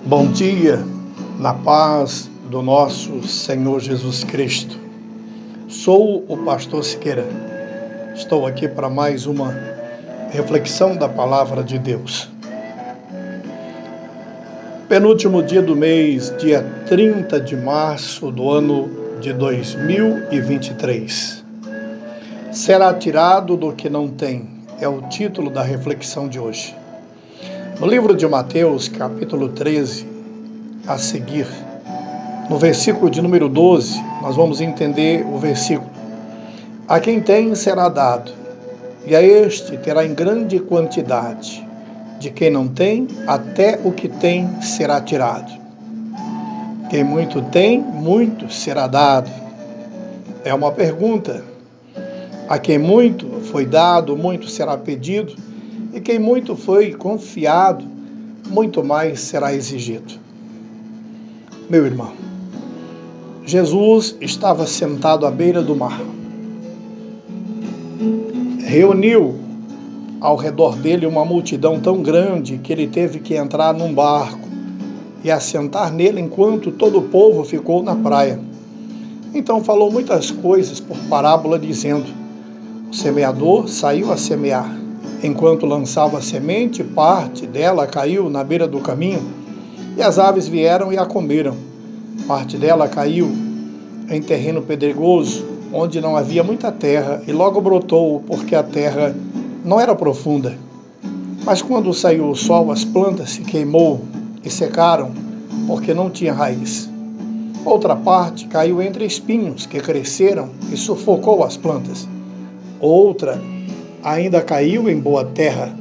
Bom dia, na paz do nosso Senhor Jesus Cristo. Sou o pastor Siqueira. Estou aqui para mais uma reflexão da palavra de Deus. Penúltimo dia do mês, dia 30 de março do ano de 2023. Será tirado do que não tem, é o título da reflexão de hoje. No livro de Mateus, capítulo 13, a seguir, no versículo de número 12, nós vamos entender o versículo. A quem tem será dado, e a este terá em grande quantidade. De quem não tem, até o que tem será tirado. Quem muito tem, muito será dado. É uma pergunta. A quem muito foi dado, muito será pedido, e quem muito foi confiado, muito mais será exigido. Meu irmão, Jesus estava sentado à beira do mar. Reuniu ao redor dele uma multidão tão grande que ele teve que entrar num barco e assentar nele enquanto todo o povo ficou na praia. Então falou muitas coisas por parábola, dizendo: o semeador saiu a semear. Enquanto lançava a semente, parte dela caiu na beira do caminho, e as aves vieram e a comeram. Parte dela caiu em terreno pedregoso, onde não havia muita terra, e logo brotou, porque a terra não era profunda. Mas quando saiu o sol, as plantas se queimou e secaram, porque não tinha raiz. Outra parte caiu entre espinhos, que cresceram e sufocou as plantas. Outra ainda caiu em boa terra,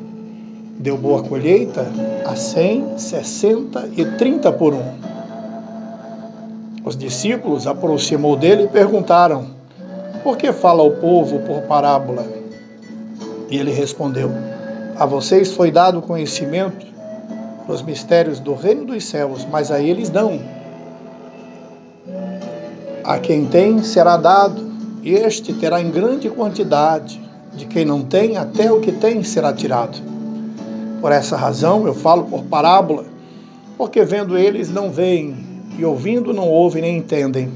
deu boa colheita a 100, 60 e 30 por um. Os discípulos aproximou dele e perguntaram: por que fala o povo por parábola? E ele respondeu: a vocês foi dado conhecimento dos mistérios do reino dos céus, mas a eles não. A quem tem será dado, e este terá em grande quantidade. De quem não tem, até o que tem será tirado. Por essa razão eu falo por parábola, porque vendo eles não veem, e ouvindo não ouvem nem entendem.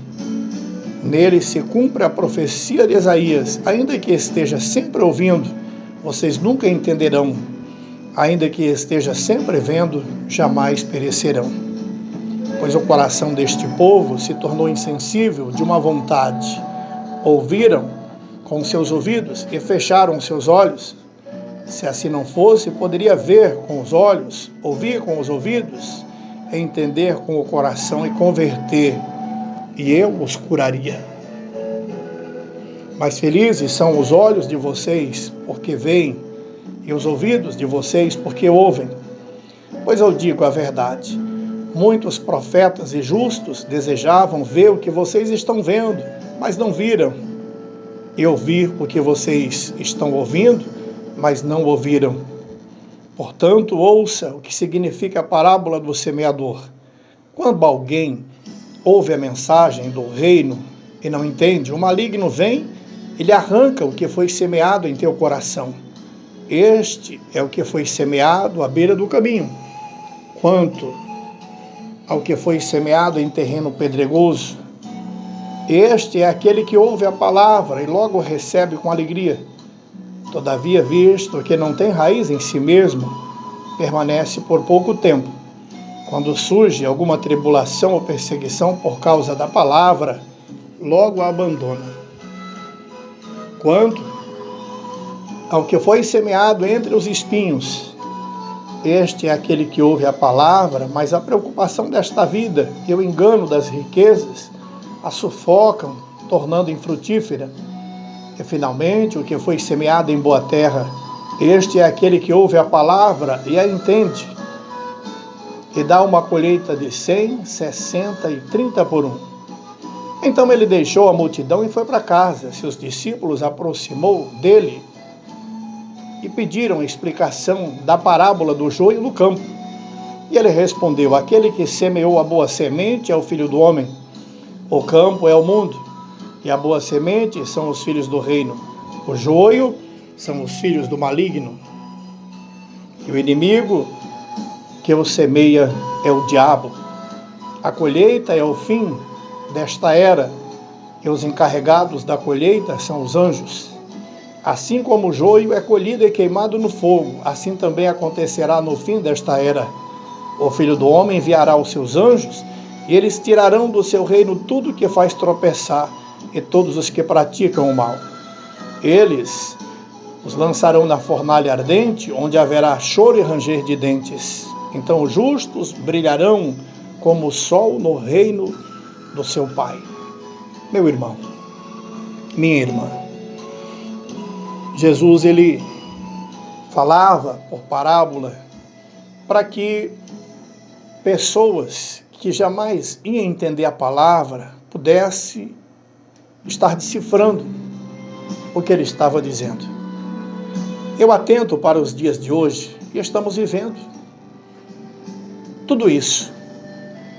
Nele se cumpre a profecia de Isaías: ainda que esteja sempre ouvindo, vocês nunca entenderão. Ainda que esteja sempre vendo, jamais perecerão. Pois o coração deste povo se tornou insensível de uma vontade. Ouviram com seus ouvidos e fecharam seus olhos. Se assim não fosse, poderia ver com os olhos, ouvir com os ouvidos, entender com o coração e converter, e eu os curaria. Mas felizes são os olhos de vocês, porque veem, e os ouvidos de vocês, porque ouvem. Pois eu digo a verdade: muitos profetas e justos desejavam ver o que vocês estão vendo, mas não viram, e ouvir o que vocês estão ouvindo, mas não ouviram. Portanto, ouça o que significa a parábola do semeador. Quando alguém ouve a mensagem do reino e não entende, o maligno vem e lhe arranca o que foi semeado em teu coração. Este é o que foi semeado à beira do caminho. Quanto ao que foi semeado em terreno pedregoso, este é aquele que ouve a palavra e logo recebe com alegria. Todavia, visto que não tem raiz em si mesmo, permanece por pouco tempo. Quando surge alguma tribulação ou perseguição por causa da palavra, logo a abandona. Quanto ao que foi semeado entre os espinhos, este é aquele que ouve a palavra, mas a preocupação desta vida e o engano das riquezas a sufocam, tornando infrutífera. E finalmente, o que foi semeado em boa terra, este é aquele que ouve a palavra e a entende, e dá uma colheita de 100, 60 e 30 por um. Então ele deixou a multidão e foi para casa. Seus discípulos aproximou dele e pediram explicação da parábola do joio no campo. E ele respondeu: aquele que semeou a boa semente é o Filho do Homem. O campo é o mundo, e a boa semente são os filhos do reino. O joio são os filhos do maligno. E o inimigo que o semeia é o diabo. A colheita é o fim desta era, e os encarregados da colheita são os anjos. Assim como o joio é colhido e queimado no fogo, assim também acontecerá no fim desta era. O Filho do Homem enviará os seus anjos, e eles tirarão do seu reino tudo que faz tropeçar, e todos os que praticam o mal. Eles os lançarão na fornalha ardente, onde haverá choro e ranger de dentes. Então os justos brilharão como o sol no reino do seu Pai. Meu irmão, minha irmã, Jesus, ele falava por parábola para que pessoas que jamais iam entender a palavra pudessem estar decifrando o que ele estava dizendo. Eu atento para os dias de hoje e estamos vivendo tudo isso.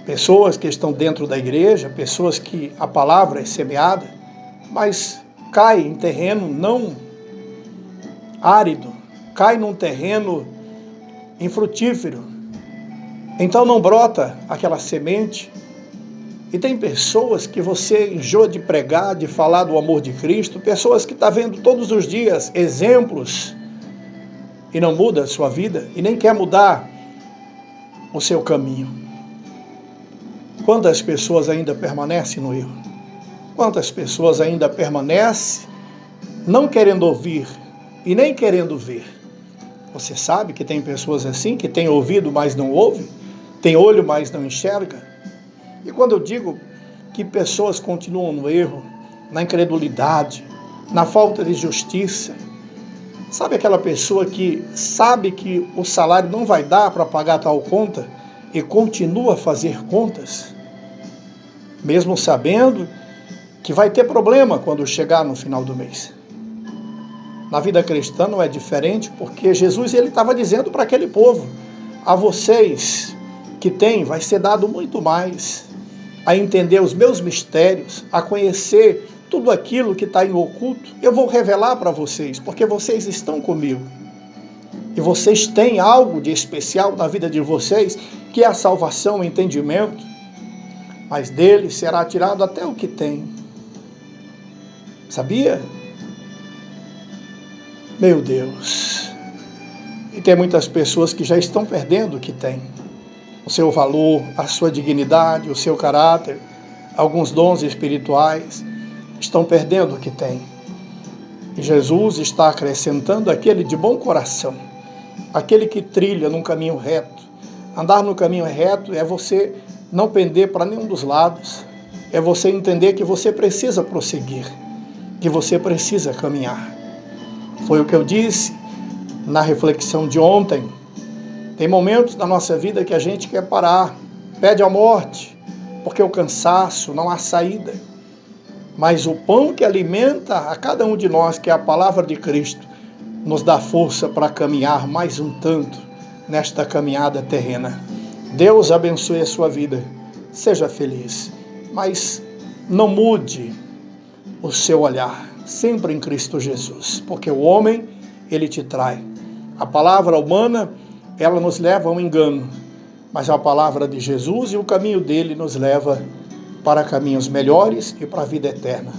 Pessoas que estão dentro da igreja, pessoas que a palavra é semeada, mas cai em terreno não árido, cai num terreno infrutífero. Então não brota aquela semente. E tem pessoas que você enjoa de pregar, de falar do amor de Cristo, pessoas que estão vendo todos os dias exemplos e não muda a sua vida e nem quer mudar o seu caminho. Quantas pessoas ainda permanecem no erro? Quantas pessoas ainda permanecem não querendo ouvir e nem querendo ver? Você sabe que tem pessoas assim, que tem ouvido, mas não ouve, tem olho, mas não enxerga? E quando eu digo que pessoas continuam no erro, na incredulidade, na falta de justiça, sabe aquela pessoa que sabe que o salário não vai dar para pagar tal conta e continua a fazer contas, mesmo sabendo que vai ter problema quando chegar no final do mês? Na vida cristã não é diferente, porque Jesus ele estava dizendo para aquele povo: a vocês que têm, vai ser dado muito mais, a entender os meus mistérios, a conhecer tudo aquilo que está em oculto. Eu vou revelar para vocês, porque vocês estão comigo. E vocês têm algo de especial na vida de vocês, que é a salvação, o entendimento. Mas deles será tirado até o que tem. Sabia? Meu Deus. E tem muitas pessoas que já estão perdendo o que têm. O seu valor, a sua dignidade, o seu caráter, alguns dons espirituais, estão perdendo o que têm. E Jesus está acrescentando aquele de bom coração, aquele que trilha num caminho reto. Andar no caminho reto é você não pender para nenhum dos lados, é você entender que você precisa prosseguir, que você precisa caminhar. Foi o que eu disse na reflexão de ontem. Tem momentos na nossa vida que a gente quer parar, pede a morte, porque o cansaço, não há saída. Mas o pão que alimenta a cada um de nós, que é a palavra de Cristo, nos dá força para caminhar mais um tanto nesta caminhada terrena. Deus abençoe a sua vida, seja feliz, mas não mude o seu olhar, sempre em Cristo Jesus, porque o homem, ele te trai. A palavra humana, ela nos leva a um engano, mas a palavra de Jesus e o caminho dele nos leva para caminhos melhores e para a vida eterna.